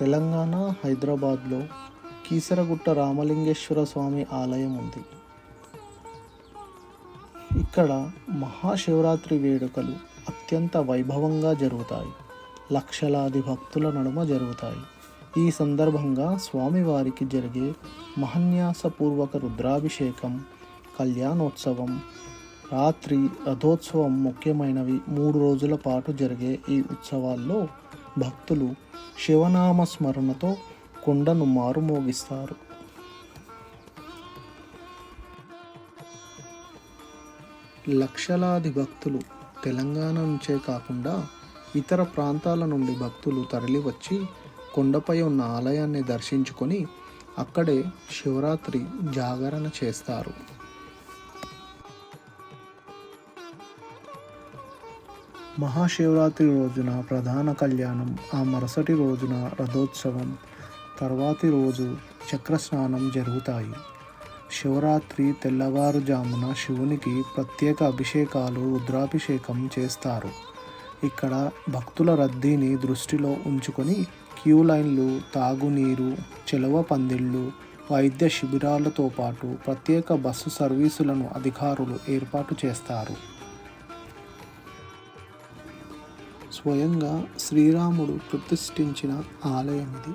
తెలంగాణ హైదరాబాద్లో కీసరగుట్ట రామలింగేశ్వర స్వామి ఆలయం ఉంది. ఇక్కడ మహాశివరాత్రి వేడుకలు అత్యంత వైభవంగా జరుగుతాయి. లక్షలాది భక్తుల నడుమ జరుగుతాయి. ఈ సందర్భంగా స్వామివారికి జరిగే మహాన్యాసపూర్వక రుద్రాభిషేకం, కళ్యాణోత్సవం, రాత్రి రథోత్సవం ముఖ్యమైనవి. 3 రోజుల పాటు జరిగే ఈ ఉత్సవాల్లో భక్తులు శివనామ స్మరణతో కొండను మారుమోగిస్తారు. లక్షలాది భక్తులు తెలంగాణ నుంచే కాకుండా ఇతర ప్రాంతాల నుండి భక్తులు తరలివచ్చి కొండపై ఉన్న ఆలయాన్ని దర్శించుకొని అక్కడే శివరాత్రి జాగరణ చేస్తారు. మహాశివరాత్రి రోజున ప్రధాన కళ్యాణం, ఆ మరుసటి రోజున రథోత్సవం, తర్వాతి రోజు చక్రస్నానం జరుగుతాయి. శివరాత్రి తెల్లవారుజామున శివునికి ప్రత్యేక అభిషేకాలు, రుద్రాభిషేకం చేస్తారు. ఇక్కడ భక్తుల రద్దీని దృష్టిలో ఉంచుకొని క్యూ లైన్లు, తాగునీరు, చెలవ పందిళ్ళు, వైద్య శిబిరాలతో పాటు ప్రత్యేక బస్సు సర్వీసులను అధికారులు ఏర్పాటు చేస్తారు. స్వయంగా శ్రీరాముడు ప్రతిష్ఠించిన ఆలయం ఇది.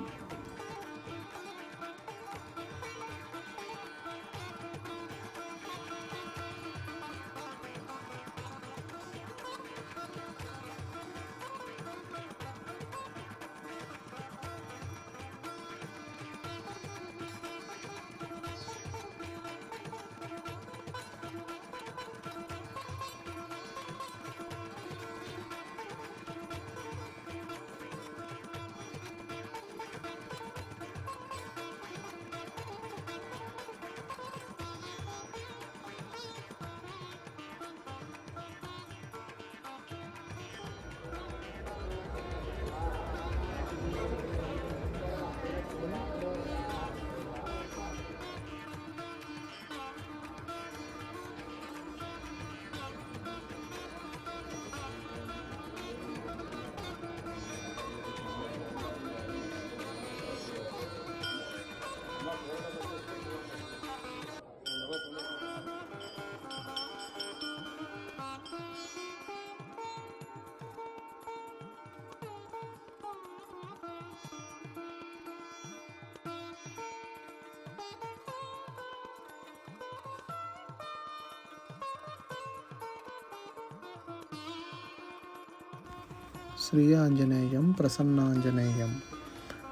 శ్రీ ఆంజనేయం ప్రసన్నాంజనేయం.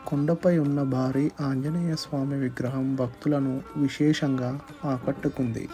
కొండపై ఉన్న భారీ ఆంజనేయ స్వామి విగ్రహం భక్తులను విశేషంగా ఆకట్టుకుంది.